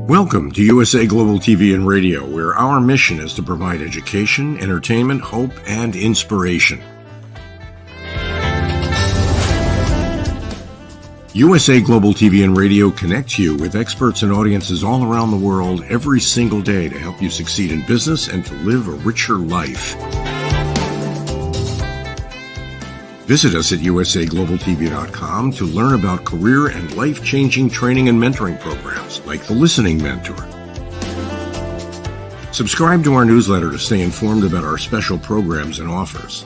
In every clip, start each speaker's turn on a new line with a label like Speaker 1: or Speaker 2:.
Speaker 1: Welcome to USA Global TV and Radio, where our mission is to provide education, entertainment, hope, and inspiration. USA Global TV and Radio connects you with experts and audiences all around the world every single day to help you succeed in business and to live a richer life. Visit us at usaglobaltv.com to learn about career and life-changing training and mentoring programs like the Listening Mentor. Subscribe to our newsletter to stay informed about our special programs and offers.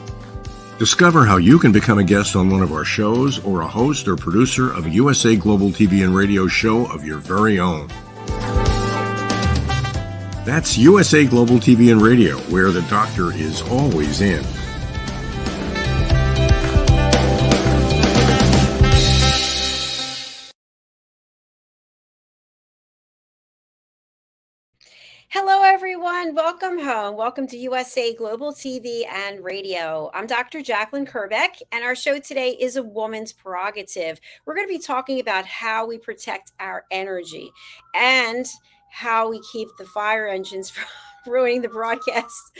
Speaker 1: Discover how you can become a guest on one of our shows or a host or producer of a USA Global TV and Radio show of your very own. That's USA Global TV and Radio, where the doctor is always in.
Speaker 2: Hello, everyone. Welcome home. Welcome to USA Global TV and Radio. I'm Dr. Jacalyn Kerbeck, and our show today is A Woman's Prerogative. We're going to be talking about how we protect our energy and how we keep the fire engines from ruining the broadcast.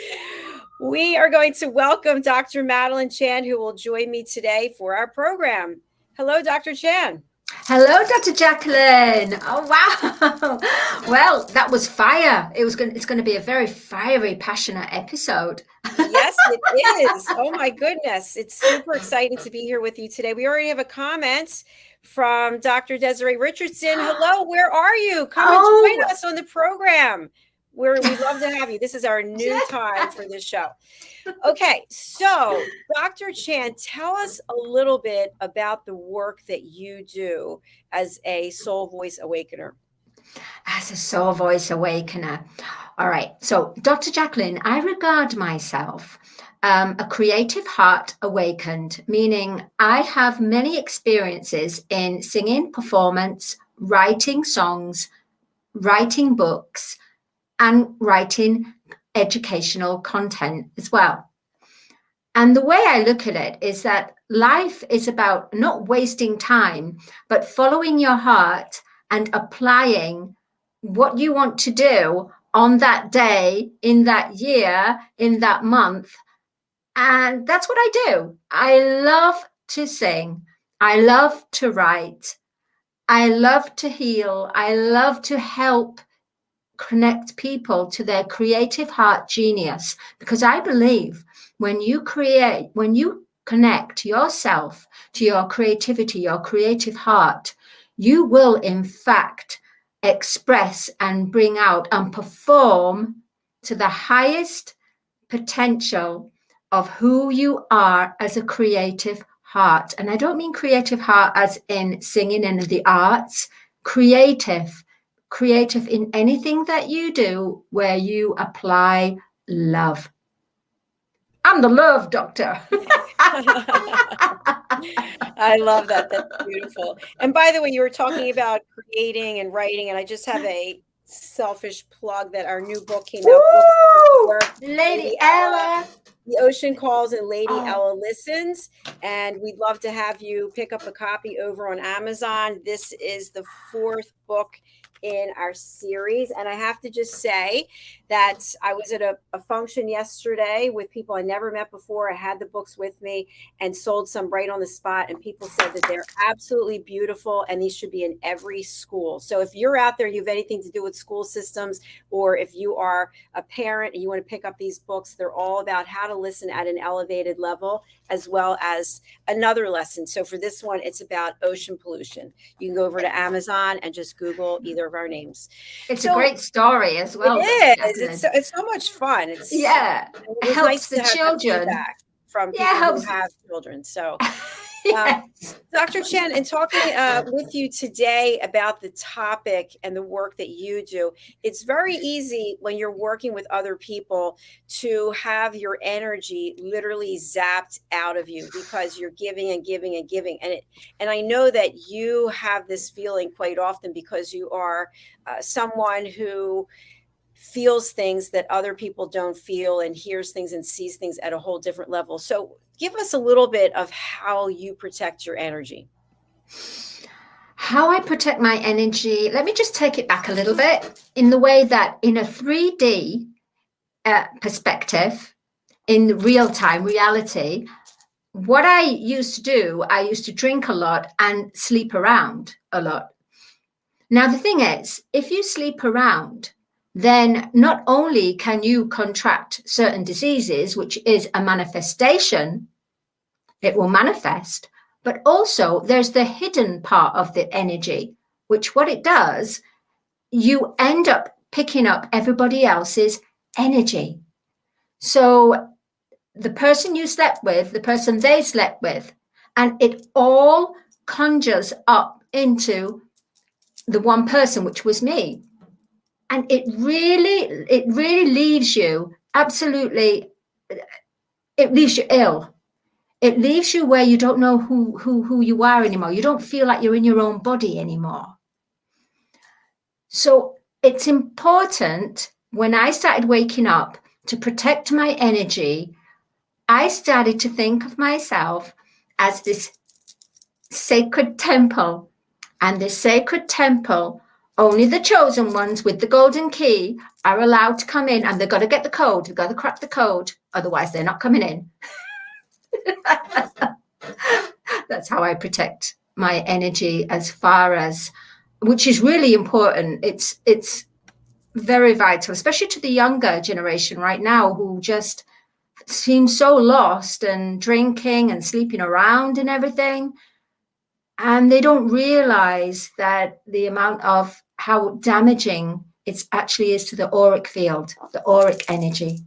Speaker 2: We are going to welcome Dr. Madalene Chan, who will join me today for our program. Hello, Dr. Chan.
Speaker 3: Hello, Dr. Jacalyn. Oh, wow. Well, that was fire. It's going to be a very fiery, passionate episode.
Speaker 2: Yes, it is. Oh, my goodness. It's super exciting to be here with you today. We already have a comment from Dr. DESZIREE Richardson. Hello, where are you? Come and join us on the program. We'd love to have you. This is our new time for this show. Okay, so Dr. Chan, tell us a little bit about the work that you do as a soul voice awakener.
Speaker 3: As a soul voice awakener. All right. So, Dr. Jacalyn, I regard myself a creative heart awakened, meaning I have many experiences in singing, performance, writing songs, writing books, and writing educational content as well. And the way I look at it is that life is about not wasting time, but following your heart and applying what you want to do on that day, in that year, in that month. And that's what I do. I love to sing. I love to write. I love to heal. I love to help connect people to their creative heart genius, because I believe when you connect yourself to your creativity, your creative heart, you will in fact express and bring out and perform to the highest potential of who you are as a creative heart. And I don't mean creative heart as in singing and the arts, creative in anything that you do where you apply love. I'm the love doctor.
Speaker 2: I love that. That's beautiful. And by the way, you were talking about creating and writing, and I just have a selfish plug that our new book came out.
Speaker 3: Lady Ella.
Speaker 2: The Ocean Calls and Lady Ella Listens. And we'd love to have you pick up a copy over on Amazon. This is the fourth book in our series. And I have to just say that I was at a function yesterday with people I never met before. I had the books with me and sold some right on the spot. And people said that they're absolutely beautiful and these should be in every school. So if you're out there, you have anything to do with school systems, or if you are a parent and you want to pick up these books, they're all about how to listen at an elevated level, as well as another lesson. So for this one, it's about ocean pollution. You can go over to Amazon and just Google either of our names.
Speaker 3: It's a great story as well.
Speaker 2: It is. It's so much fun. It
Speaker 3: helps
Speaker 2: nice
Speaker 3: the children
Speaker 2: from people who have children. So yes. Dr. Chan, in talking with you today about the topic and the work that you do, it's very easy when you're working with other people to have your energy literally zapped out of you because you're giving and giving and giving. And I know that you have this feeling quite often because you are someone who feels things that other people don't feel and hears things and sees things at a whole different level. So give us a little bit of how you protect your energy.
Speaker 3: How I protect my energy, let me just take it back a little bit in the way that in a 3D perspective, in real time reality, what I used to do, I used to drink a lot and sleep around a lot. Now, the thing is, if you sleep around, then not only can you contract certain diseases, which is a manifestation, it will manifest, but also there's the hidden part of the energy, which what it does, you end up picking up everybody else's energy. So the person you slept with, the person they slept with, and it all conjures up into the one person, which was me. And it really leaves you absolutely, it leaves you ill. It leaves you where you don't know who you are anymore. You don't feel like you're in your own body anymore. So it's important, when I started waking up, to protect my energy, I started to think of myself as this sacred temple. And this sacred temple, only the chosen ones with the golden key are allowed to come in, and they've got to get the code. They've got to crack the code. Otherwise, they're not coming in. That's how I protect my energy, as far as, which is really important. It's very vital, especially to the younger generation right now, who just seem so lost and drinking and sleeping around and everything. And they don't realize that the amount of how damaging it actually is to the auric field, the auric energy.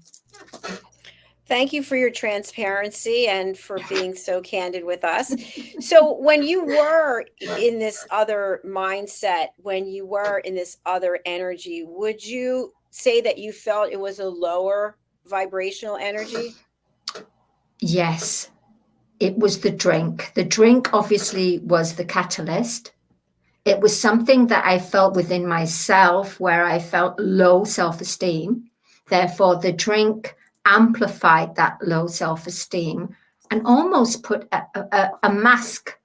Speaker 2: Thank you for your transparency and for being so candid with us. So when you were in this other mindset, when you were in this other energy, would you say that you felt it was a lower vibrational energy?
Speaker 3: Yes, it was the drink. The drink obviously was the catalyst. It was something that I felt within myself where I felt low self-esteem. Therefore, the drink amplified that low self-esteem and almost put a mask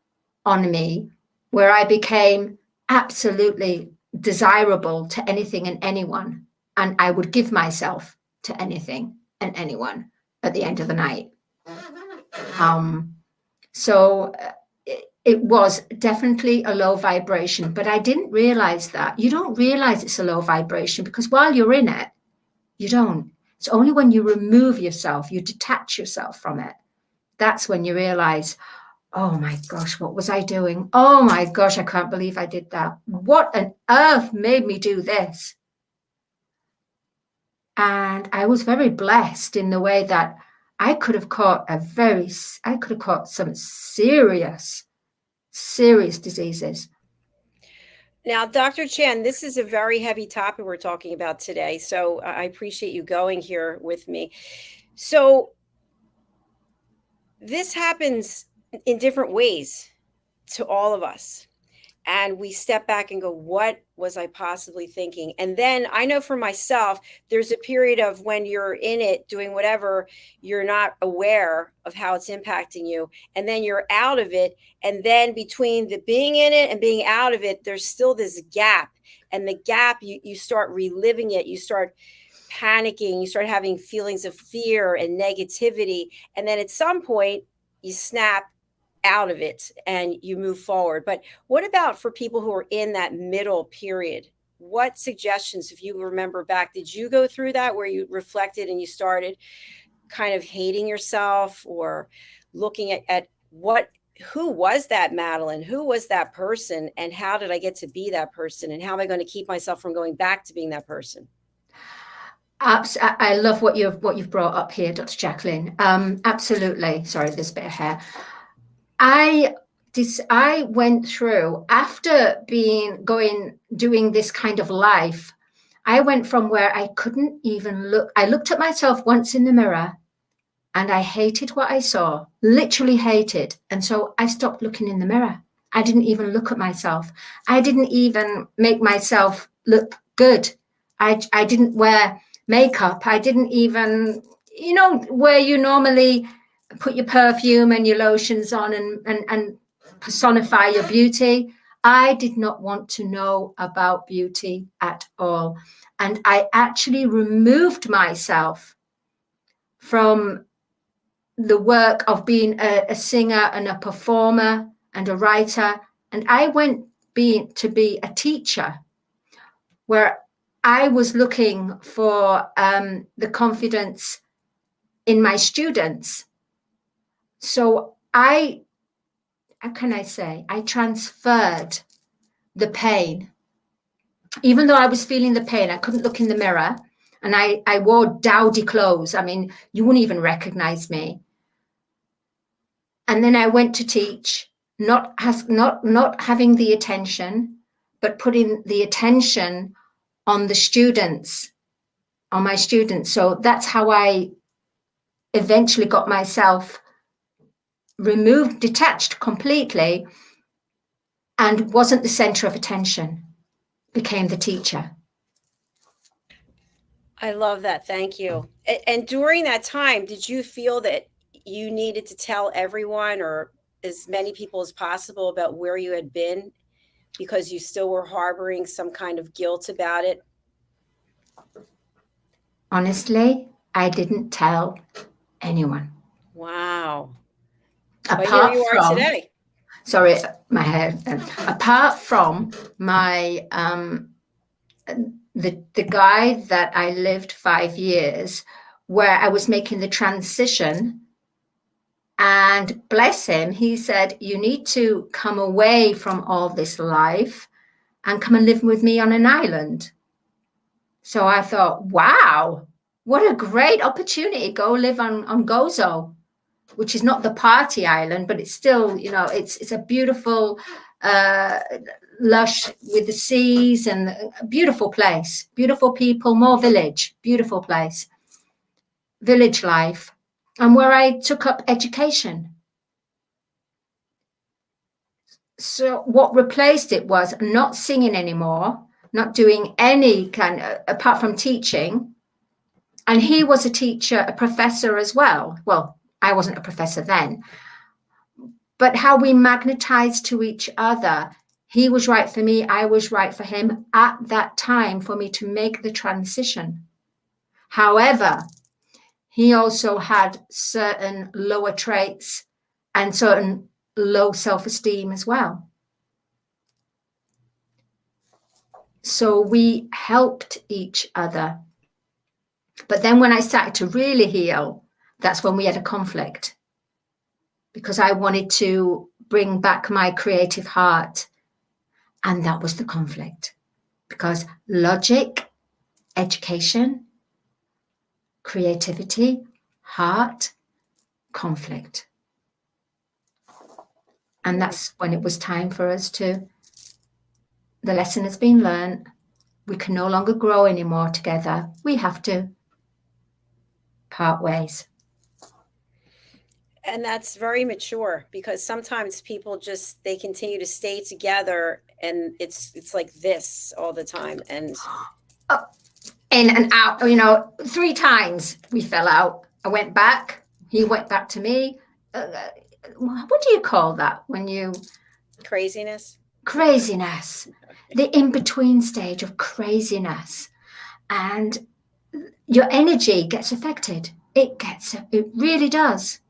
Speaker 3: on me, where I became absolutely desirable to anything and anyone. And I would give myself to anything and anyone at the end of the night. So it was definitely a low vibration, but I didn't realize that. You don't realize it's a low vibration because while you're in it, you don't. It's only when you remove yourself, you detach yourself from it. That's when you realize, oh my gosh, what was I doing? Oh my gosh, I can't believe I did that. What on earth made me do this? And I was very blessed in the way that I could have caught some serious diseases.
Speaker 2: Now, Dr. Chan, this is a very heavy topic we're talking about today, so I appreciate you going here with me. So this happens in different ways to all of us. And we step back and go, what was I possibly thinking? And then I know for myself, there's a period of when you're in it doing whatever, you're not aware of how it's impacting you. And then you're out of it. And then between the being in it and being out of it, there's still this gap. And the gap, you start reliving it. You start panicking. You start having feelings of fear and negativity. And then at some point, you snap out of it and you move forward. But what about for people who are in that middle period? What suggestions, if you remember back, did you go through that where you reflected and you started kind of hating yourself or looking at who was that Madalene? Who was that person? And how did I get to be that person? And how am I going to keep myself from going back to being that person?
Speaker 3: I love what you've brought up here, Dr. Jacalyn. Absolutely. Sorry, there's a bit of hair. I went through, after doing this kind of life, I went from where I couldn't even look. I looked at myself once in the mirror and I hated what I saw, literally hated. And so I stopped looking in the mirror. I didn't even look at myself. I didn't even make myself look good. I didn't wear makeup. I didn't even, where you normally put your perfume and your lotions on and personify your beauty. I did not want to know about beauty at all. And I actually removed myself from the work of being a singer and a performer and a writer. And I went to be a teacher, where I was looking for the confidence in my students. So how can I say, I transferred the pain. Even though I was feeling the pain, I couldn't look in the mirror, and I wore dowdy clothes. I mean, you wouldn't even recognize me. And then I went to teach, not having the attention, but putting the attention on the students, on my students. So that's how I eventually got myself removed, detached completely, and wasn't the center of attention, became the teacher.
Speaker 2: I love that. Thank you. And during that time, did you feel that you needed to tell everyone, or as many people as possible, about where you had been, because you still were harboring some kind of guilt about it?
Speaker 3: Honestly, I didn't tell anyone.
Speaker 2: Wow.
Speaker 3: Apart
Speaker 2: but here you are
Speaker 3: from
Speaker 2: today.
Speaker 3: Sorry, my hair. Apart from my the guy that I lived 5 years, where I was making the transition, and bless him, he said, you need to come away from all this life and come and live with me on an island. So I thought, wow, what a great opportunity. Go live on Gozo, which is not the party island, but it's still, you know, it's a beautiful, lush with the seas, and a beautiful place, beautiful people, more village, beautiful place, village life, and where I took up education. So what replaced it was not singing anymore, not doing any kind of, apart from teaching. And he was a teacher, a professor as well. Well, I wasn't a professor then, but how we magnetized to each other. He was right for me, I was right for him at that time for me to make the transition. However, he also had certain lower traits and certain low self-esteem as well. So we helped each other. But then when I started to really heal, that's when we had a conflict, because I wanted to bring back my creative heart. And that was the conflict, because logic, education, creativity, heart, conflict. And that's when it was time for us to, the lesson has been learned. We can no longer grow anymore together. We have to part ways.
Speaker 2: And that's very mature, because sometimes people just, they continue to stay together, and it's like this all the time. And
Speaker 3: in and out, you know, 3 times we fell out. I went back, he went back to me. What do you call that when you?
Speaker 2: Craziness. The
Speaker 3: in-between stage of craziness, and your energy gets affected. It really does.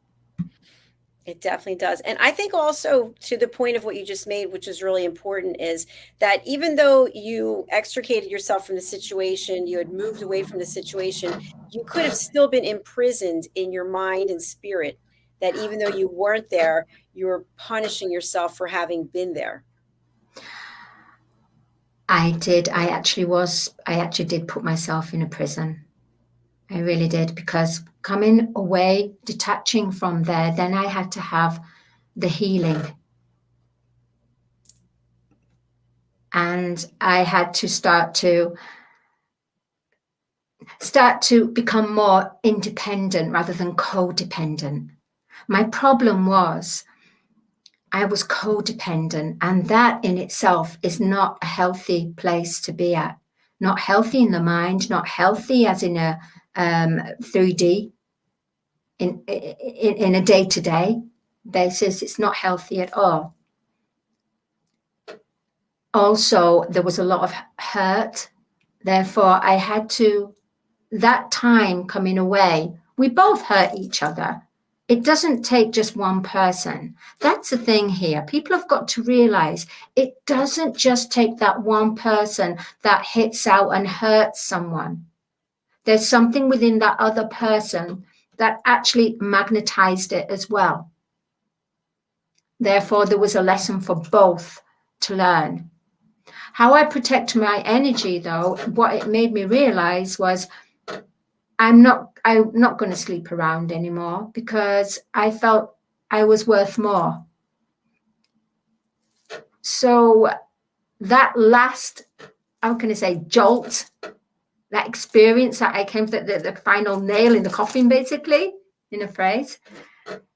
Speaker 2: It definitely does. And I think also, to the point of what you just made, which is really important, is that even though you extricated yourself from the situation, you had moved away from the situation, you could have still been imprisoned in your mind and spirit, that even though you weren't there, you were punishing yourself for having been there.
Speaker 3: I actually did put myself in a prison. I really did, because coming away, detaching from there, then I had to have the healing. And I had to start to become more independent rather than codependent. My problem was I was codependent, and that in itself is not a healthy place to be at. Not healthy in the mind, not healthy as in a 3D, in a day-to-day basis. It's not healthy at all. also there was a lot of hurt. Therefore, I had to, that time coming away, we both hurt each other. It doesn't take just one person. That's the thing here. People have got to realize it doesn't just take that one person that hits out and hurts someone. There's something within that other person that actually magnetized it as well. Therefore, there was a lesson for both to learn. How I protect my energy, though, what it made me realize was I'm not going to sleep around anymore, because I felt I was worth more. So that last, how can I say, jolt, that experience that I came to, the final nail in the coffin, basically, in a phrase,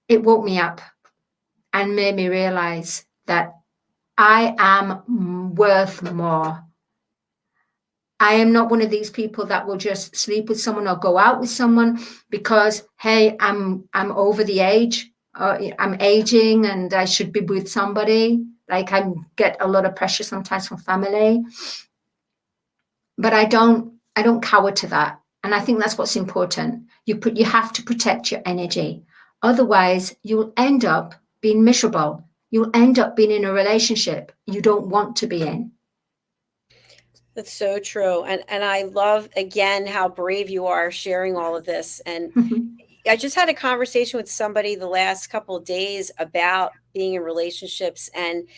Speaker 3: it woke me up and made me realize that I am worth more. I am not one of these people that will just sleep with someone or go out with someone because, hey, I'm over the age, or I'm aging and I should be with somebody. Like, I get a lot of pressure sometimes from family, but I don't cower to that. And I think that's what's important. You have to protect your energy. Otherwise, you'll end up being miserable. You'll end up being in a relationship you don't want to be in.
Speaker 2: That's so true. And I love, again, how brave you are sharing all of this. And I just had a conversation with somebody the last couple of days about being in relationships. And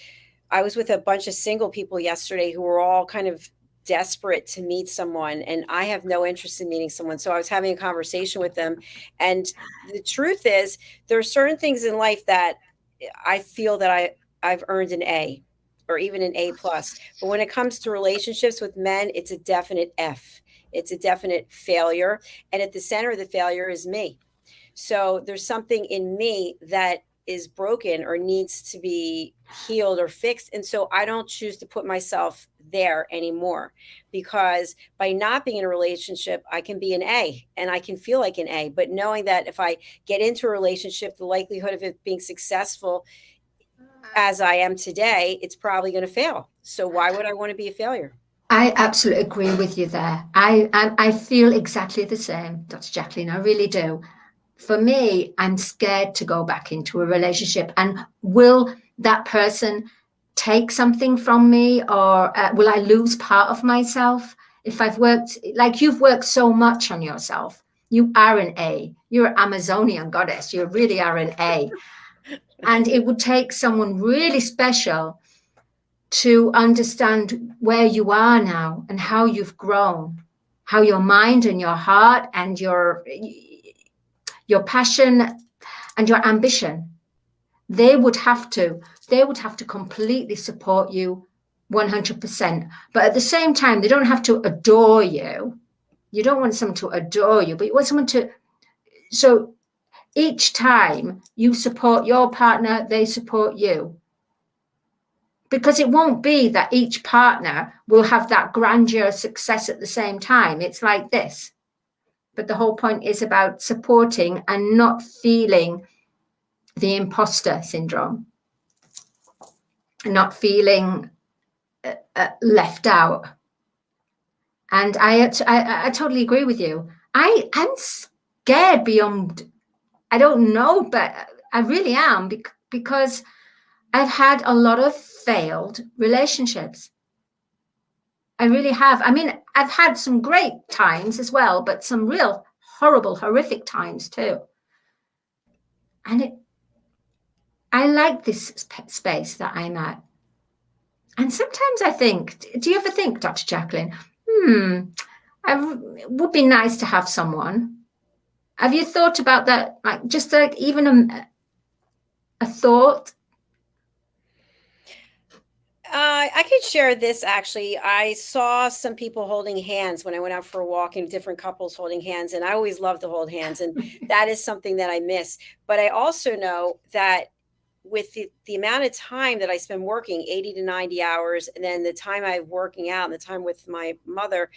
Speaker 2: I was with a bunch of single people yesterday who were all kind of desperate to meet someone. And I have no interest in meeting someone. So I was having a conversation with them. And the truth is, there are certain things in life that I feel that I've earned an A, or even an A+. But when it comes to relationships with men, it's a definite F. It's a definite failure. And at the center of the failure is me. So there's something in me that is broken or needs to be healed or fixed. And so I don't choose to put myself there anymore, because by not being in a relationship, I can be an A and I can feel like an A. But knowing that if I get into a relationship, the likelihood of it being successful as I am today, it's probably going to fail. So why would I want to be a failure?
Speaker 3: I absolutely agree with you there. I feel exactly the same, Dr. Jacalyn. I really do. For me, I'm scared to go back into a relationship. And will that person take something from me, or will I lose part of myself? If I've worked, like you've worked so much on yourself, you are an A. You're an Amazonian goddess. You really are an A. And it would take someone really special to understand where you are now and how you've grown, how your mind and your heart and your passion and your ambition, they would have to completely support you 100%. But at the same time, they don't have to adore you. You don't want someone to adore you, but you want someone to, so each time you support your partner, they support you. Because it won't be that each partner will have that grandeur success at the same time. It's like this. But the whole point is about supporting and not feeling the imposter syndrome, not feeling left out. And I totally agree with you. I'm scared beyond, I don't know, but I really am, because I've had a lot of failed relationships. I really have. I mean, I've had some great times as well, but some real horrible, horrific times too. And I like this space that I'm at. And sometimes I think, do you ever think, Dr. Jacalyn, it would be nice to have someone? Have you thought about that? Like, just like even a thought?
Speaker 2: I could share this, actually. I saw some people holding hands when I went out for a walk, and different couples holding hands. And I always love to hold hands. And that is something that I miss. But I also know that with the amount of time that I spend working, 80 to 90 hours, and then the time I'm working out and the time with my mother,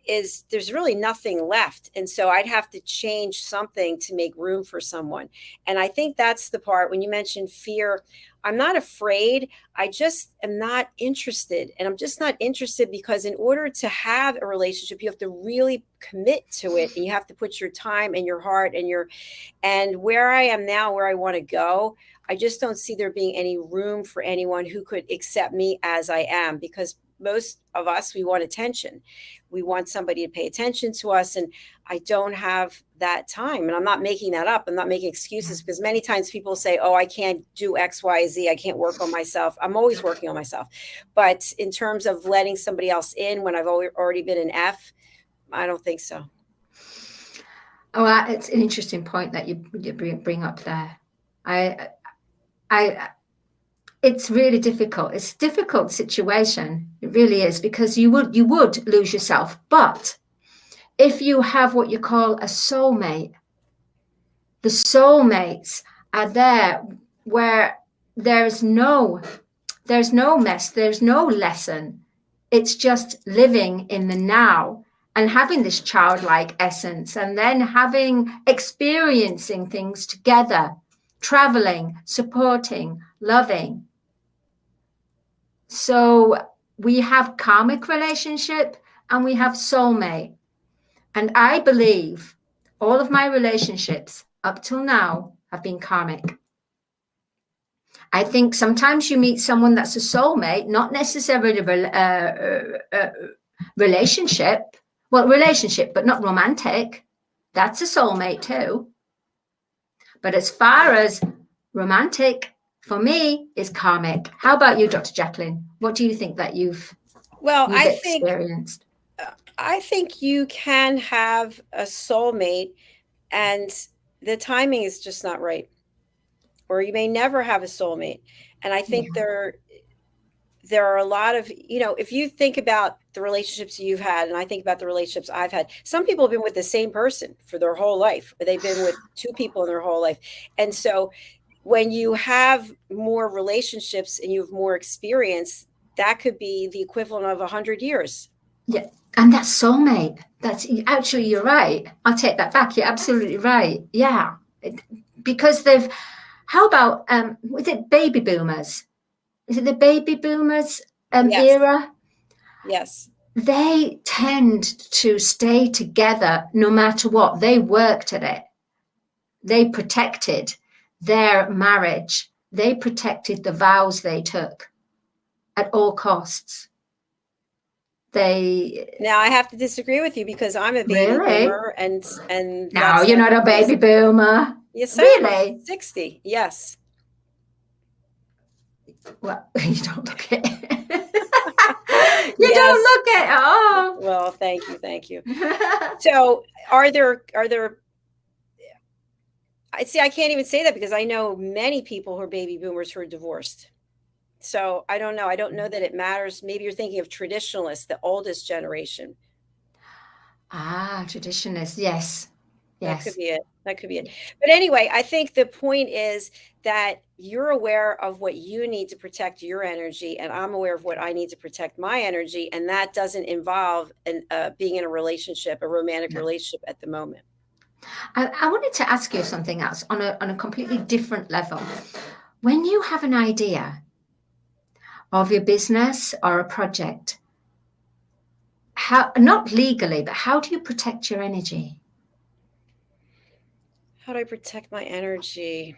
Speaker 2: there's really nothing left. And so I'd have to change something to make room for someone. And I think that's the part when you mentioned fear. I'm not afraid. I just am not interested. And I'm just not interested because in order to have a relationship, you have to really commit to it. And you have to put your time and your heart and where I am now, where I want to go, I just don't see there being any room for anyone who could accept me as I am, because most of us, we want attention. We want somebody to pay attention to us. And I don't have that time. And I'm not making that up. I'm not making excuses, because many times people say, oh, I can't do X, Y, Z. I can't work on myself. I'm always working on myself. But in terms of letting somebody else in when I've already been an F, I don't think so.
Speaker 3: Oh, it's an interesting point that you bring up there. It's really difficult. It's a difficult situation. It really is, because you would lose yourself. But if you have what you call a soulmate, the soulmates are there where there's no mess, there's no lesson. It's just living in the now and having this childlike essence, and then experiencing things together, traveling, supporting, loving. So we have karmic relationship and we have soulmate. And I believe all of my relationships up till now have been karmic. I think sometimes you meet someone that's a soulmate, not necessarily a relationship. Well, relationship, but not romantic. That's a soulmate too. But as far as romantic, for me, is karmic. How about you, Dr. Jacalyn? What do you think that you've experienced?
Speaker 2: I think you can have a soulmate and the timing is just not right. Or you may never have a soulmate. And I think there are a lot of, if you think about the relationships you've had, and I think about the relationships I've had, some people have been with the same person for their whole life, or they've been with two people in their whole life. And so when you have more relationships and you have more experience, that could be the equivalent of 100 years.
Speaker 3: Yeah. And that's soulmate. That's actually, you're right. I'll take that back. You're absolutely right. Yeah. Because how about, was it baby boomers? Is it the baby boomers era?
Speaker 2: Yes.
Speaker 3: They tend to stay together no matter what. They worked at it. They protected their marriage. They protected the vows they took at all costs.
Speaker 2: Now I have to disagree with you, because I'm a baby boomer and
Speaker 3: no, you're not a baby boomer.
Speaker 2: Yes,
Speaker 3: really?
Speaker 2: 60. Yes.
Speaker 3: Well, you don't look it. You don't look it. Oh.
Speaker 2: Well, thank you. So are there I can't even say that, because I know many people who are baby boomers who are divorced. So I don't know. I don't know that it matters. Maybe you're thinking of traditionalists, the oldest generation.
Speaker 3: Traditionalists. Yes.
Speaker 2: That could be it. But anyway, I think the point is that you're aware of what you need to protect your energy, and I'm aware of what I need to protect my energy. And that doesn't involve being in a relationship, a romantic relationship at the moment.
Speaker 3: I wanted to ask you something else on a completely different level. When you have an idea of your business or a project, not legally, but how do you protect your energy?
Speaker 2: How do I protect my energy?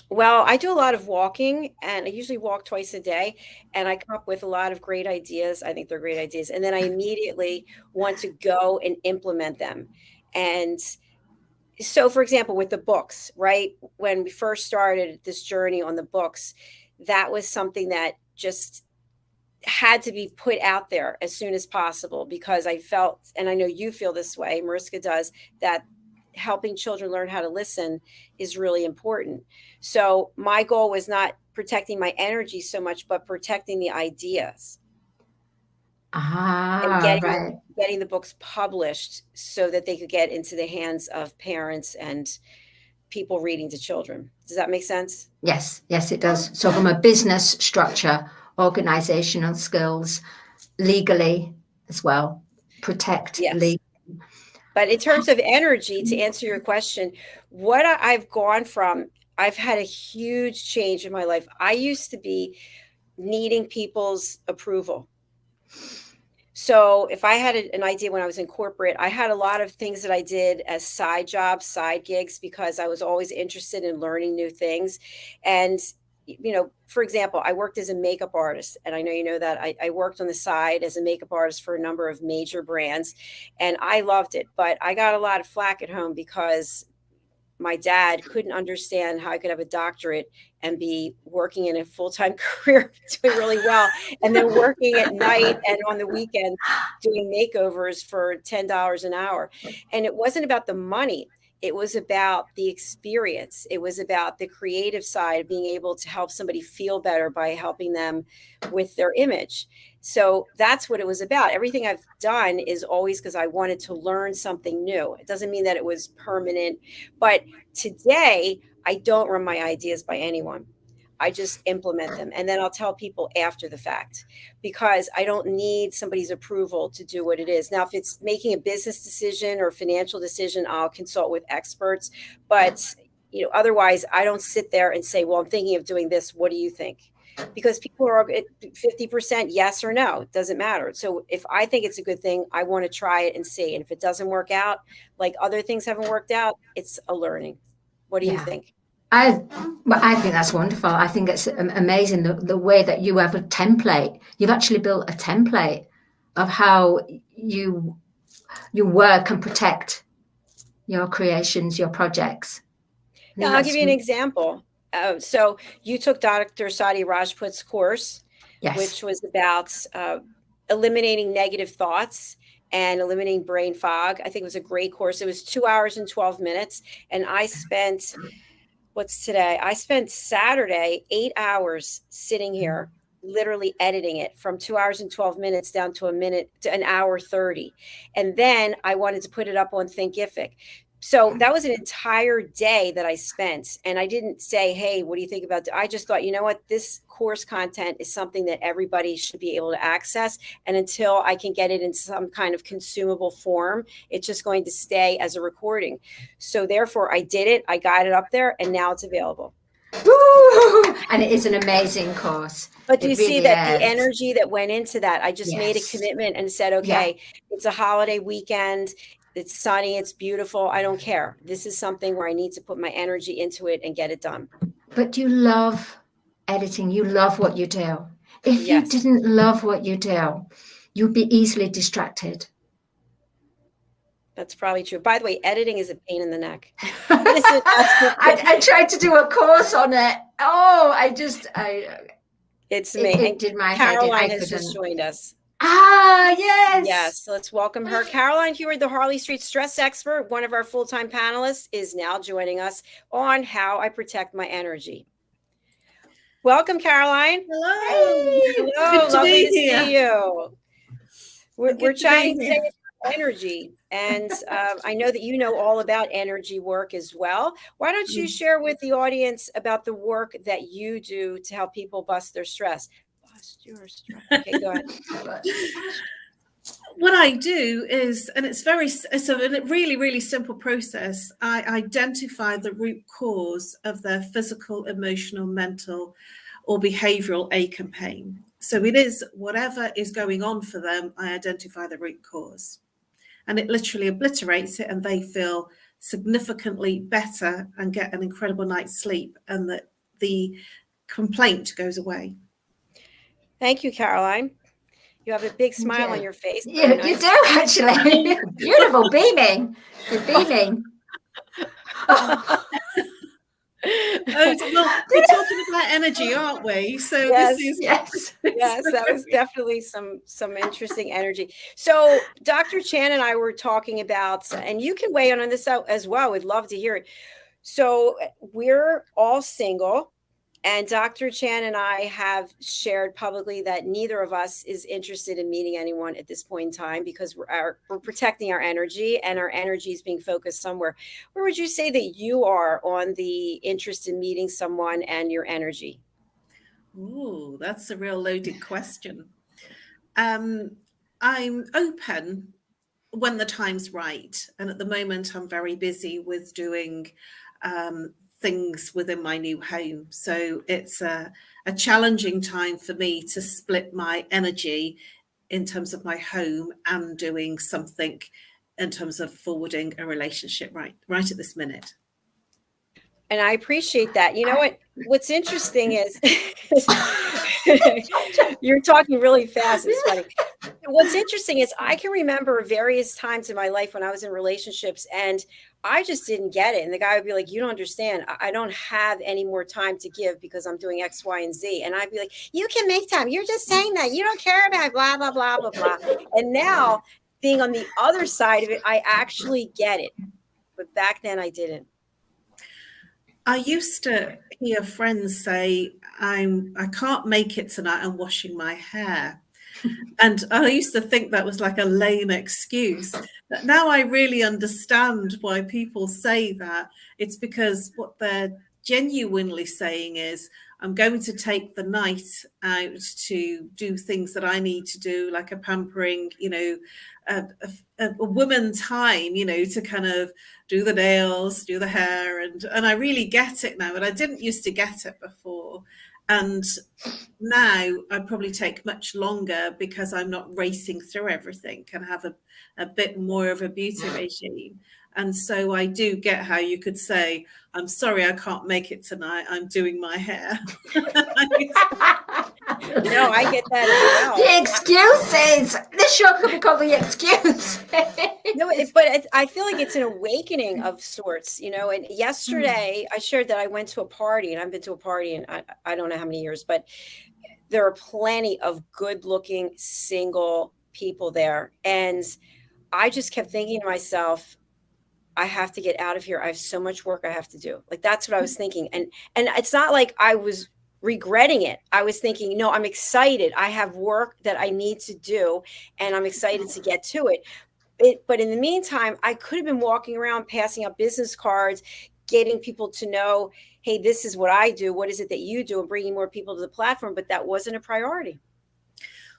Speaker 2: Well, I do a lot of walking, and I usually walk twice a day, and I come up with a lot of great ideas. I think they're great ideas. And then I immediately want to go and implement them. And so, for example, with the books, right? When we first started this journey on the books, that was something that just had to be put out there as soon as possible, because I felt, and I know you feel this way, Mariska does, that helping children learn how to listen is really important. So my goal was not protecting my energy so much, but protecting the ideas. And getting the books published so that they could get into the hands of parents and people reading to children. Does that make sense?
Speaker 3: Yes, yes, it does. So from a business structure, organizational skills, legally as well, protect
Speaker 2: Yes. But in terms of energy, to answer your question, what I've gone from, I've had a huge change in my life. I used to be needing people's approval. So if I had an idea when I was in corporate, I had a lot of things that I did as side jobs, side gigs, because I was always interested in learning new things. And, you know, for example, I worked as a makeup artist, and I know you know that I worked on the side as a makeup artist for a number of major brands, and I loved it. But I got a lot of flack at home because my dad couldn't understand how I could have a doctorate and be working in a full-time career, doing really well, and then working at night and on the weekend doing makeovers for $10 an hour. And it wasn't about the money. It was about the experience. It was about the creative side of being able to help somebody feel better by helping them with their image. So that's what it was about. Everything I've done is always because I wanted to learn something new. It doesn't mean that it was permanent, but today I don't run my ideas by anyone. I just implement them, and then I'll tell people after the fact, because I don't need somebody's approval to do what it is. Now, if it's making a business decision or financial decision, I'll consult with experts, but you know, otherwise I don't sit there and say, well, I'm thinking of doing this. What do you think? Because people are at 50% yes or no. It doesn't matter. So if I think it's a good thing, I want to try it and see. And if it doesn't work out, like other things haven't worked out, it's a learning. What do you think?
Speaker 3: I think that's wonderful. I think it's amazing the way that you have a template. You've actually built a template of how you work and protect your creations, your projects.
Speaker 2: Yeah, I'll give you an example. So you took Dr. Sadi Rajput's course,
Speaker 3: yes,
Speaker 2: which was about eliminating negative thoughts and eliminating brain fog. I think it was a great course. It was 2 hours and 12 minutes. And I spent, what's today? I spent Saturday 8 hours sitting here, literally editing it from 2 hours and 12 minutes down to an hour 30. And then I wanted to put it up on Thinkific. So that was an entire day that I spent. And I didn't say, hey, what do you think about it? I just thought, you know what, this course content is something that everybody should be able to access. And until I can get it in some kind of consumable form, it's just going to stay as a recording. So therefore I did it. I got it up there, and now it's available.
Speaker 3: Woo! And it is an amazing course.
Speaker 2: But you see that the energy that went into that, I just made a commitment and said, okay, it's a holiday weekend. It's sunny. It's beautiful. I don't care. This is something where I need to put my energy into it and get it done.
Speaker 3: But you love editing. You love what you do. If you didn't love what you do, you'd be easily distracted.
Speaker 2: That's probably true. By the way, editing is a pain in the neck.
Speaker 3: I tried to do a course on it. Oh,
Speaker 2: it's me.
Speaker 3: It did my
Speaker 2: Caroline has just joined us.
Speaker 3: Ah, yes.
Speaker 2: Yes. Let's welcome her. Caroline HEWARD, the Harley Street stress expert, one of our full-time panelists, is now joining us on how I protect my energy. Welcome, Caroline.
Speaker 4: Hello.
Speaker 2: Hey. Hello. Lovely to see you. We're chatting today about energy. And I know that you know all about energy work as well. Why don't you share with the audience about the work that you do to help people bust their stress? Okay, go ahead.
Speaker 4: What I do is, and it's a really, really simple process. I identify the root cause of their physical, emotional, mental, or behavioral ache and pain. So it is whatever is going on for them, I identify the root cause. And it literally obliterates it, and they feel significantly better and get an incredible night's sleep, and that the complaint goes away.
Speaker 2: Thank you, Caroline. You have a big smile on your face.
Speaker 3: Yeah, nice. You do actually. Beautiful, beaming. You're beaming.
Speaker 4: Well, we're talking about energy, aren't we? So
Speaker 2: yes, that was definitely some interesting energy. So Dr. Chan and I were talking about, and you can weigh in on this as well. We'd love to hear it. So we're all single. And Dr. Chan and I have shared publicly that neither of us is interested in meeting anyone at this point in time because we're protecting our energy, and our energy is being focused somewhere. Where would you say that you are on the interest in meeting someone and your energy?
Speaker 4: Ooh, that's a real loaded question. I'm open when the time's right. And at the moment, I'm very busy with doing things within my new home. So it's a challenging time for me to split my energy in terms of my home and doing something in terms of forwarding a relationship right at this minute.
Speaker 2: And I appreciate that. You know what's interesting is you're talking really fast. It's funny. What's interesting is I can remember various times in my life when I was in relationships and I just didn't get it. And the guy would be like, you don't understand. I don't have any more time to give because I'm doing X, Y, and Z. And I'd be like, you can make time. You're just saying that. You don't care about blah, blah, blah, blah, blah. And now being on the other side of it, I actually get it. But back then I didn't.
Speaker 4: I used to hear friends say, I can't make it tonight, I'm washing my hair. And I used to think that was like a lame excuse. But now I really understand why people say that. It's because what they're genuinely saying is, I'm going to take the night out to do things that I need to do, like a pampering, a woman time, to kind of do the nails, do the hair. And I really get it now. And I didn't used to get it before. And now I probably take much longer because I'm not racing through everything and have a bit more of a beauty regime. And so I do get how you could say, I'm sorry, I can't make it tonight. I'm doing my hair.
Speaker 2: No, I get that as well.
Speaker 3: The excuses. This show could be called The Excuse.
Speaker 2: No, but I feel like it's an awakening of sorts, and yesterday I shared that I went to a party, and I've been to a party in I don't know how many years, but there are plenty of good looking single people there. And I just kept thinking to myself, I have to get out of here. I have so much work I have to do. Like, that's what I was thinking. And it's not like I was regretting it. I was thinking, no, I'm excited. I have work that I need to do, and I'm excited to get to it. But in the meantime, I could have been walking around passing out business cards, getting people to know, hey, this is what I do. What is it that you do? And bringing more people to the platform. But that wasn't a priority.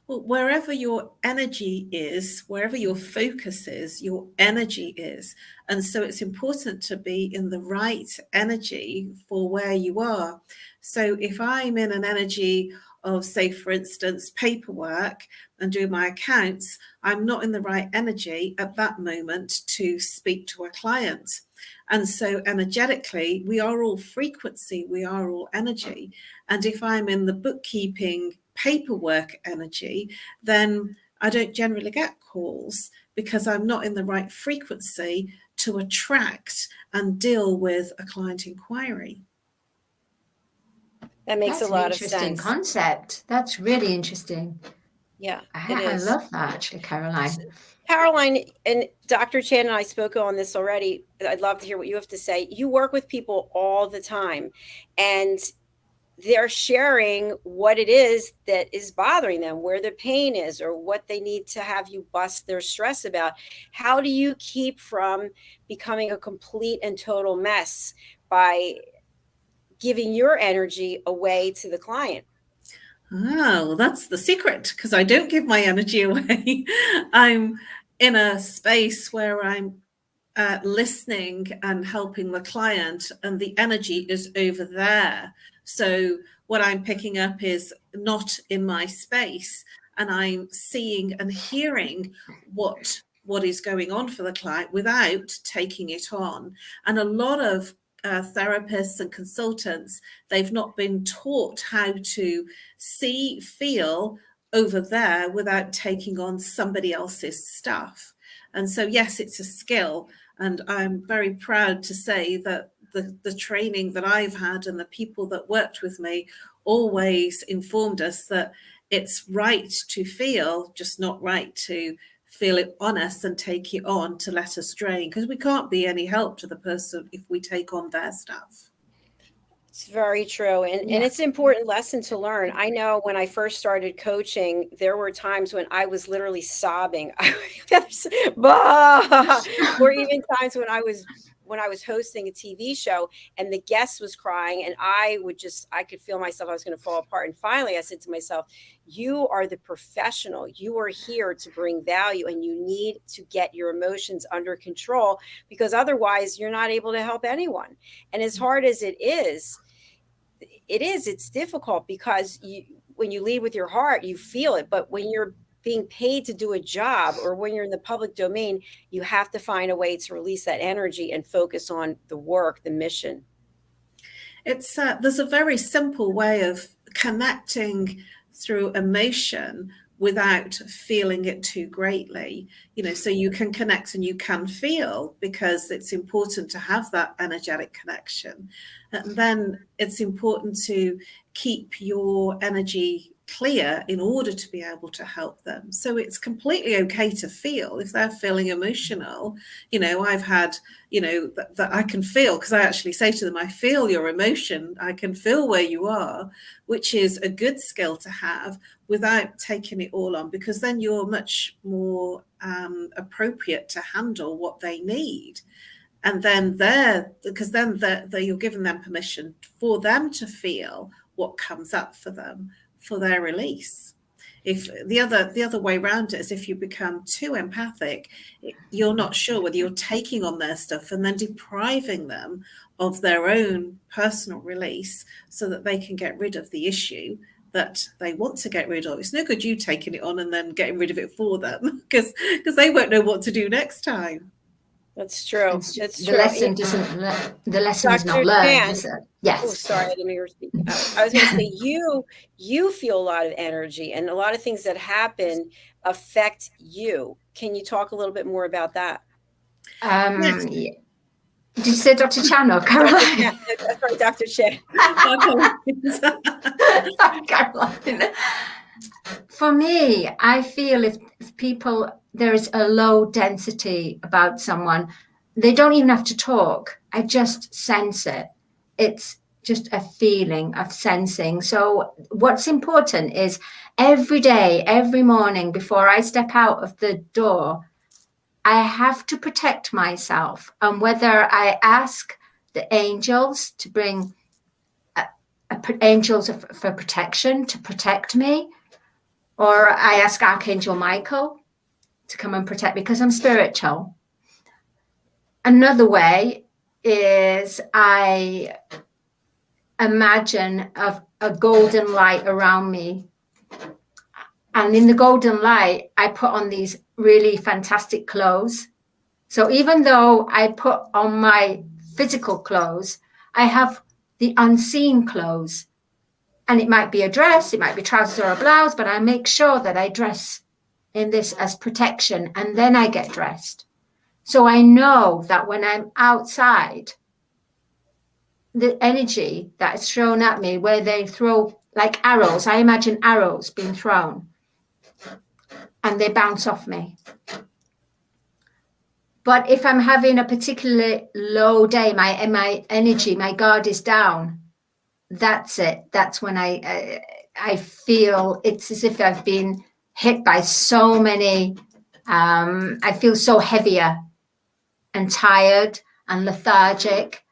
Speaker 4: Well, wherever your energy is, wherever your focus is, your energy is. And so it's important to be in the right energy for where you are. So if I'm in an energy of, say, for instance, paperwork and doing my accounts, I'm not in the right energy at that moment to speak to a client. And so energetically, we are all frequency, we are all energy. And if I'm in the bookkeeping paperwork energy, then I don't generally get calls because I'm not in the right frequency to attract and deal with a client inquiry.
Speaker 2: That makes a lot of sense.
Speaker 3: That's an interesting concept. That's really interesting.
Speaker 2: Yeah,
Speaker 3: I love that, actually, Caroline.
Speaker 2: Caroline and Dr. Chan and I spoke on this already. I'd love to hear what you have to say. You work with people all the time, and they're sharing what it is that is bothering them, where the pain is, or what they need to have you bust their stress about. How do you keep from becoming a complete and total mess by giving your energy away to the client?
Speaker 4: Oh, well, that's the secret, because I don't give my energy away. I'm in a space where I'm listening and helping the client, and the energy is over there. So what I'm picking up is not in my space, and I'm seeing and hearing what is going on for the client without taking it on. And a lot of therapists and consultants, they've not been taught how to see, feel over there without taking on somebody else's stuff. And so, yes, it's a skill. And I'm very proud to say that the training that I've had and the people that worked with me always informed us that it's right to feel, just not right to feel it on us and take it on to let us drain, because we can't be any help to the person if we take on their stuff.
Speaker 2: It's very true. And it's an important lesson to learn. I know when I first started coaching, there were times when I was literally sobbing. Or even times when I was hosting a TV show and the guest was crying and I could feel myself, I was going to fall apart. And finally I said to myself, you are the professional. You are here to bring value and you need to get your emotions under control, because otherwise you're not able to help anyone. And as hard as it's difficult, because when you lead with your heart, you feel it. But when you're being paid to do a job, or when you're in the public domain, you have to find a way to release that energy and focus on the work, the mission.
Speaker 4: It's there's a very simple way of connecting through emotion without feeling it too greatly, so you can connect and you can feel, because it's important to have that energetic connection. And then it's important to keep your energy clear in order to be able to help them. So it's completely okay to feel if they're feeling emotional. I've had, that I can feel, because I actually say to them, I feel your emotion. I can feel where you are, which is a good skill to have without taking it all on, because then you're much more appropriate to handle what they need. And then you're giving them permission for them to feel what comes up for them, for their release. If the other way around it is, if you become too empathic, you're not sure whether you're taking on their stuff and then depriving them of their own personal release so that they can get rid of the issue that they want to get rid of. It's no good you taking it on and then getting rid of it for them, because they won't know what to do next time.
Speaker 2: That's true. That's true.
Speaker 3: The lesson is not learned, is it? Yes.
Speaker 2: Oh, sorry, I didn't hear you speak. I was going to say, you feel a lot of energy, and a lot of things that happen affect you. Can you talk a little bit more about that?
Speaker 4: Yes.
Speaker 3: Yeah. Did you say Dr. Chan or Caroline?
Speaker 2: Yeah, that's right, Dr. Chan.
Speaker 3: Caroline. For me, I feel if people, there is a low density about someone, they don't even have to talk. I just sense it. It's just a feeling of sensing. So what's important is every day, every morning before I step out of the door, I have to protect myself. And whether I ask the angels to bring angels for protection to protect me, or I ask Archangel Michael to come and protect me, because I'm spiritual. Another way is I imagine of a golden light around me. And in the golden light, I put on these really fantastic clothes. So even though I put on my physical clothes, I have the unseen clothes. And it might be a dress, it might be trousers or a blouse, but I make sure that I dress in this as protection, and then I get dressed. So I know that when I'm outside, the energy that is thrown at me, where they throw like arrows, I imagine arrows being thrown and they bounce off me. But if I'm having a particularly low day, my energy, my guard is down, that's it. That's when I feel it's as if I've been hit by so many, I feel so heavier and tired and lethargic.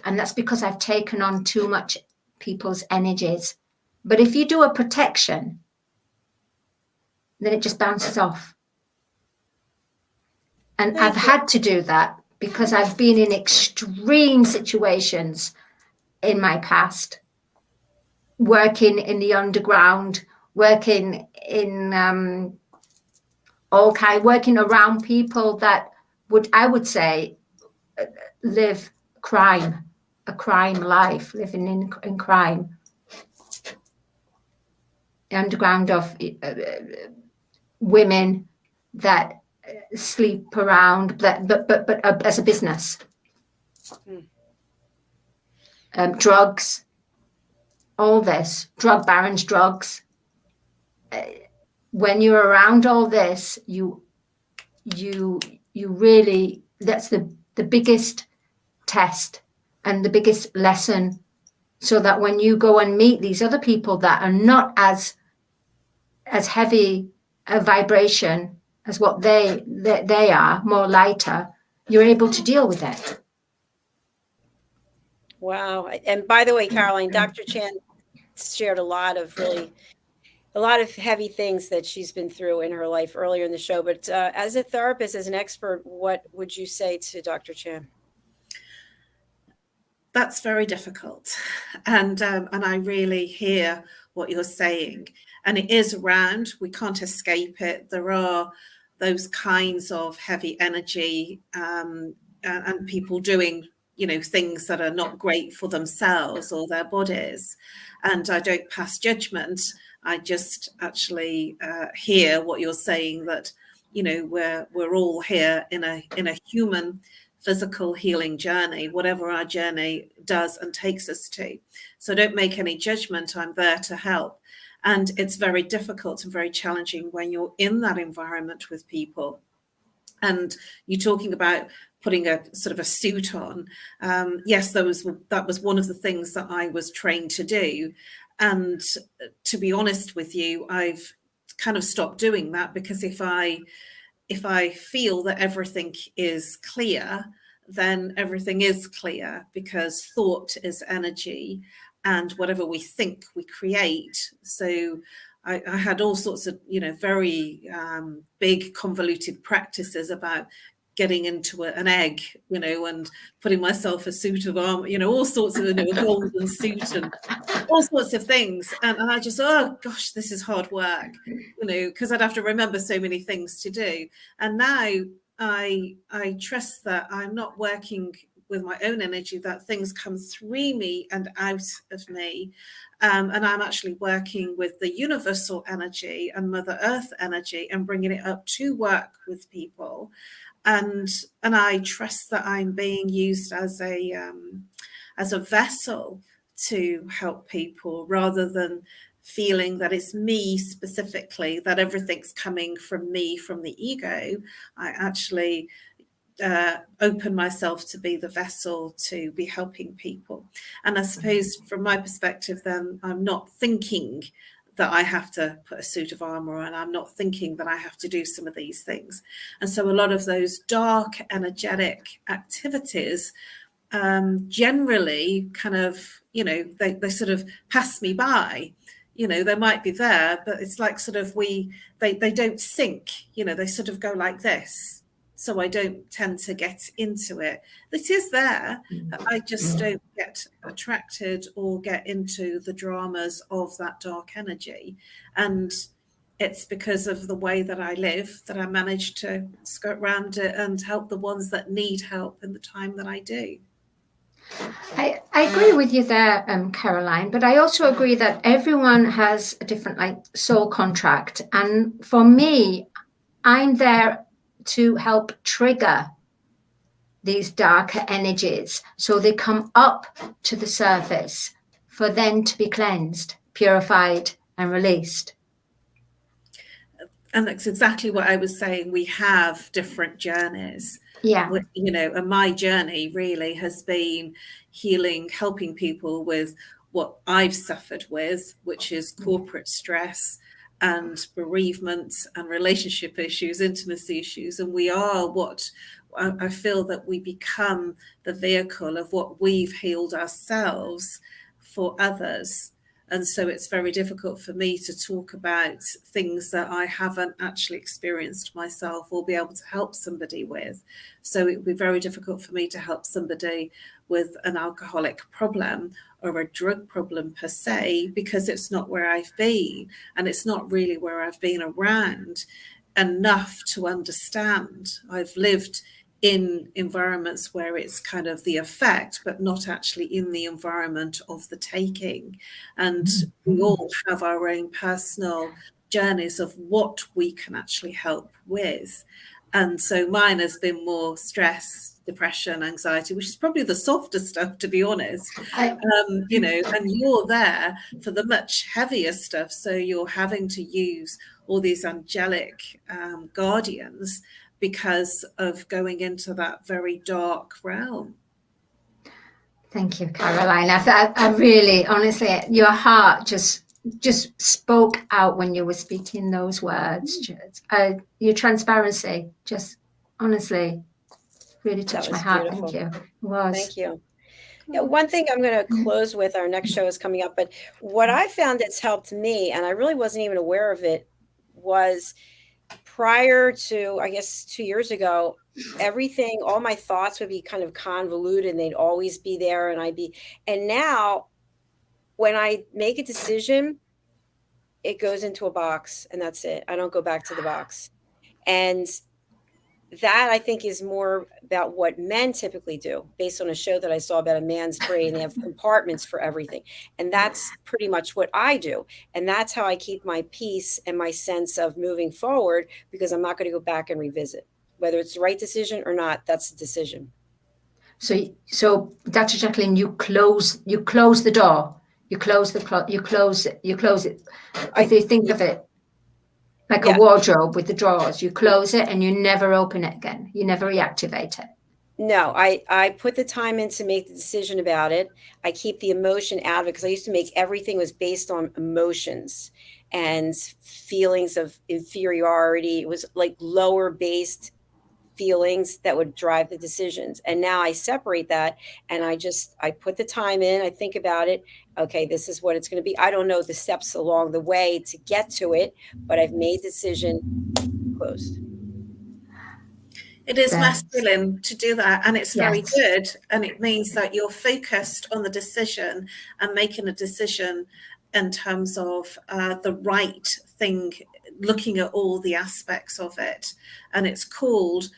Speaker 3: And that's because I've taken on too much people's energies. But if you do a protection, then it just bounces off. And I've had to do that because I've been in extreme situations in my past, working in the underground, working in working around people that I would say live a crime life, living in crime. The underground of women that sleep around, but as a business. Drugs, all this, drug barons, drugs. When you're around all this, you really, that's the biggest test and the biggest lesson so that when you go and meet these other people that are not as heavy a vibration as what they are, more lighter, you're able to deal with it.
Speaker 2: Wow. And by the way, Caroline, Dr. Chan shared a lot of heavy things that she's been through in her life earlier in the show. But as a therapist, as an expert, what would you say to Dr. Chan?
Speaker 4: That's very difficult. And I really hear what you're saying. And it is around, we can't escape it. There are those kinds of heavy energy and people doing, you know, things that are not great for themselves or their bodies. And I don't pass judgment. I just actually hear what you're saying, that, you know, we're all here in a human physical healing journey, whatever our journey does and takes us to. So don't make any judgment. I'm there to help. And it's very difficult and very challenging when you're in that environment with people. And you're talking about putting a sort of a suit on. Yes, that was one of the things that I was trained to do. And to be honest with you, I've kind of stopped doing that, because if I feel that everything is clear, then everything is clear, because thought is energy, and whatever we think we create. So I had all sorts of, you know, very big convoluted practices about getting into an egg, you know, and putting myself a suit of armor, you know, all sorts of, you know, a golden suit and all sorts of things. And I just, oh gosh, this is hard work, you know, because I'd have to remember so many things to do. And now I trust that I'm not working with my own energy, that things come through me and out of me. And I'm actually working with the universal energy and Mother Earth energy and bringing it up to work with people. And I trust that I'm being used as a vessel to help people, rather than feeling that it's me specifically, that everything's coming from me, from the ego. I actually open myself to be the vessel to be helping people. And I suppose from my perspective, then I'm not thinking that I have to put a suit of armor on. I'm not thinking that I have to do some of these things. And so a lot of those dark energetic activities generally kind of, you know, they sort of pass me by. You know, they might be there, but it's like sort of they don't sink, you know, they sort of go like this. So I don't tend to get into it. It is there. I just don't get attracted or get into the dramas of that dark energy. And it's because of the way that I live that I manage to skirt around it and help the ones that need help in the time that I do.
Speaker 3: I agree with you there, Caroline, but I also agree that everyone has a different, like, soul contract. And for me, I'm there to help trigger these darker energies so they come up to the surface for them to be cleansed, purified, and released.
Speaker 4: And that's exactly what I was saying. We have different journeys.
Speaker 3: Yeah.
Speaker 4: You know, and my journey really has been healing, helping people with what I've suffered with, which is corporate stress and bereavement and relationship issues, intimacy issues. And we are what I feel that we become the vehicle of what we've healed ourselves for others. And so it's very difficult for me to talk about things that I haven't actually experienced myself or be able to help somebody with. So it would be very difficult for me to help somebody with an alcoholic problem or a drug problem per se, because it's not where I've been, and it's not really where I've been around enough to understand. I've lived in environments where it's kind of the effect, but not actually in the environment of the taking. And we all have our own personal journeys of what we can actually help with. And so mine has been more stress, depression, anxiety, which is probably the softer stuff, to be honest. You know, and you're there for the much heavier stuff. So you're having to use all these angelic guardians because of going into that very dark realm.
Speaker 3: Thank you, Caroline. I really, honestly, your heart just spoke out when you were speaking those words. Your transparency just honestly really touched my heart.
Speaker 2: Beautiful.
Speaker 3: Thank you. It was.
Speaker 2: Thank you. Yeah, one thing I'm going to close with, our next show is coming up, but what I found that's helped me, and I really wasn't even aware of it, was prior to, I guess, 2 years ago, everything, all my thoughts would be kind of convoluted and they'd always be there. And now when I make a decision, it goes into a box and that's it. I don't go back to the box. And that I think is more about what men typically do, based on a show that I saw about a man's brain. They have compartments for everything. And that's pretty much what I do. And that's how I keep my peace and my sense of moving forward, because I'm not going to go back and revisit. Whether it's the right decision or not, that's the decision. So
Speaker 3: Dr. Jacalyn, you close the door. You close it. If you think of it like a wardrobe with the drawers, you close it and you never open it again. You never reactivate it.
Speaker 2: No, I put the time in to make the decision about it. I keep the emotion out of it, because I used to make everything was based on emotions and feelings of inferiority. It was like lower based feelings that would drive the decisions. And now I separate that and I put the time in, I think about it. Okay, this is what it's going to be. I don't know the steps along the way to get to it, but I've made the decision, closed.
Speaker 4: It is masculine to do that, and it's very good. And it means that you're focused on the decision and making a decision in terms of the right thing, looking at all the aspects of it. And it's called,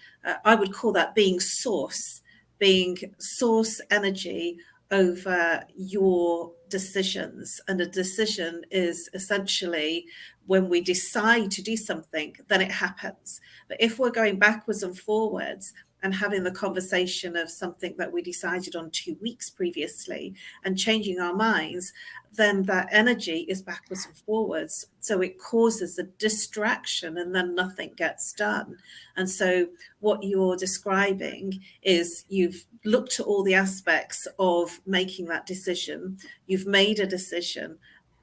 Speaker 4: I would call that being source energy over your decisions. And a decision is essentially when we decide to do something, then it happens. But if we're going backwards and forwards and having the conversation of something that we decided on 2 weeks previously and changing our minds, then that energy is backwards and forwards. So it causes a distraction and then nothing gets done. And so what you're describing is you've looked at all the aspects of making that decision. You've made a decision,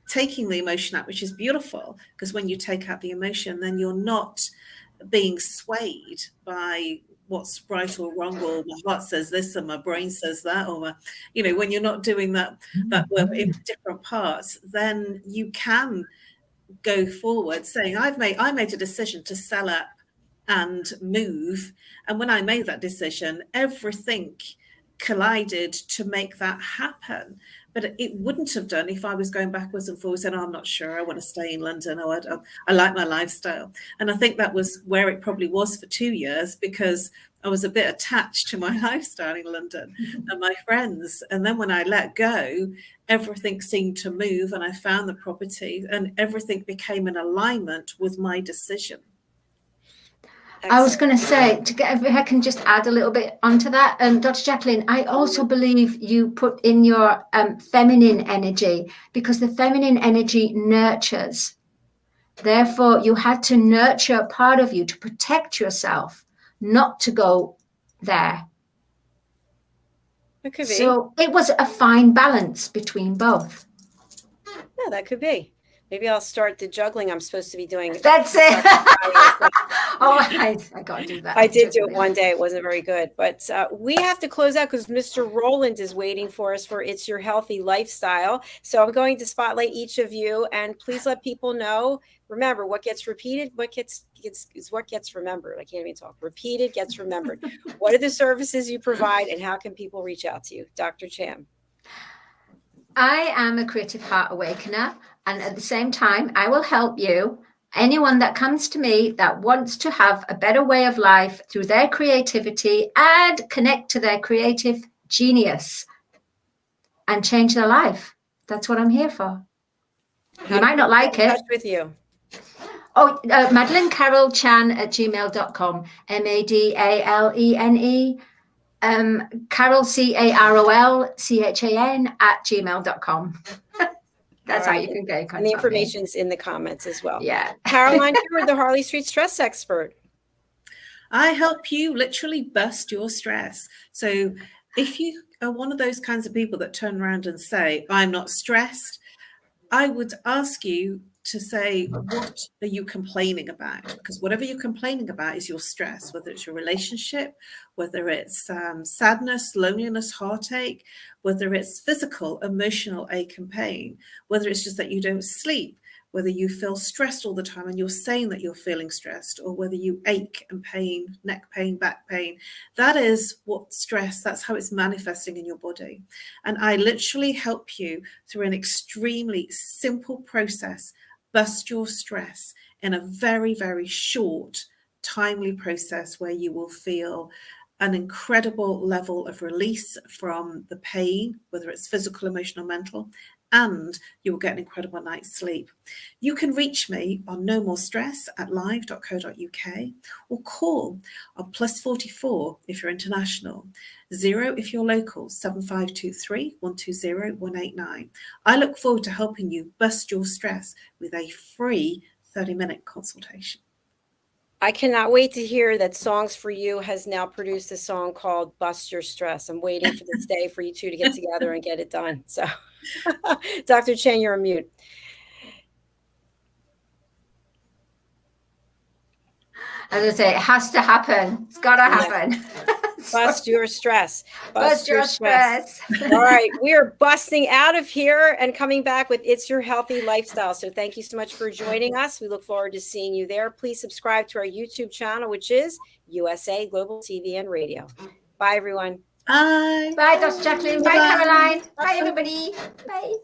Speaker 4: taking the emotion out, which is beautiful, because when you take out the emotion, then you're not being swayed by what's right or wrong, or my heart says this and my brain says that, or when you're not doing that work in different parts, then you can go forward saying, I made a decision to sell up and move, and when I made that decision, everything collided to make that happen. But it wouldn't have done if I was going backwards and forwards saying, I'm not sure, I want to stay in London, or I like my lifestyle. And I think that was where it probably was for 2 years, because I was a bit attached to my lifestyle in London and my friends. And then when I let go, everything seemed to move, and I found the property and everything became in alignment with my decision.
Speaker 3: I was going to say, if I can just add a little bit onto that, Dr. Jacalyn, I also believe you put in your feminine energy, because the feminine energy nurtures. Therefore, you had to nurture a part of you to protect yourself, not to go there.
Speaker 2: It could be.
Speaker 3: So it was a fine balance between both.
Speaker 2: Yeah, that could be. Maybe I'll start the juggling I'm supposed to be doing.
Speaker 3: That's it. I got to do that.
Speaker 2: I did do it one day. It wasn't very good. But we have to close out because Mr. Roland is waiting for us for It's Your Healthy Lifestyle. So I'm going to spotlight each of you, and please let people know. Remember, what gets repeated, is what gets remembered. I can't even talk. Repeated gets remembered. What are the services you provide, and how can people reach out to you? Dr. Cham.
Speaker 3: I am a Creative Heart Awakener, and at the same time, I will help you. Anyone that comes to me that wants to have a better way of life through their creativity and connect to their creative genius and change their life. That's what I'm here for. You might not like it.
Speaker 2: Touch with you.
Speaker 3: Oh, MadaleneCarolChan@gmail.com. MADALENE. Carol CAROLCHAN@gmail.com. That's how you can get in contact.
Speaker 2: And the information's in the comments as well.
Speaker 3: Yeah.
Speaker 2: Caroline, you're the Harley Street stress expert.
Speaker 4: I help you literally bust your stress. So if you are one of those kinds of people that turn around and say, I'm not stressed, I would ask you to say, what are you complaining about? Because whatever you're complaining about is your stress, whether it's your relationship, whether it's sadness, loneliness, heartache, whether it's physical, emotional ache and pain, whether it's just that you don't sleep, whether you feel stressed all the time and you're saying that you're feeling stressed, or whether you ache and pain, neck pain, back pain. That is what stress, that's how it's manifesting in your body. And I literally help you through an extremely simple process, bust your stress in a very, very short, timely process where you will feel an incredible level of release from the pain, whether it's physical, emotional, mental, and you will get an incredible night's sleep. You can reach me on nomorestress@live.co.uk or call on +44 if you're international, 0 if you're local, 7523 120 189. I look forward to helping you bust your stress with a free 30-minute consultation.
Speaker 2: I cannot wait to hear that Songs for You has now produced a song called Bust Your Stress. I'm waiting for this day for you two to get together and get it done. So, Dr. Chen, you're on mute.
Speaker 3: As I say, it has to happen. It's got to happen.
Speaker 2: Bust your stress.
Speaker 3: Bust your stress.
Speaker 2: All right. We are busting out of here and coming back with It's Your Healthy Lifestyle. So thank you so much for joining us. We look forward to seeing you there. Please subscribe to our YouTube channel, which is USA Global TV and Radio. Bye, everyone.
Speaker 4: Bye.
Speaker 3: Bye, Dr. Jacalyn. Bye, Caroline. Bye, everybody. Bye.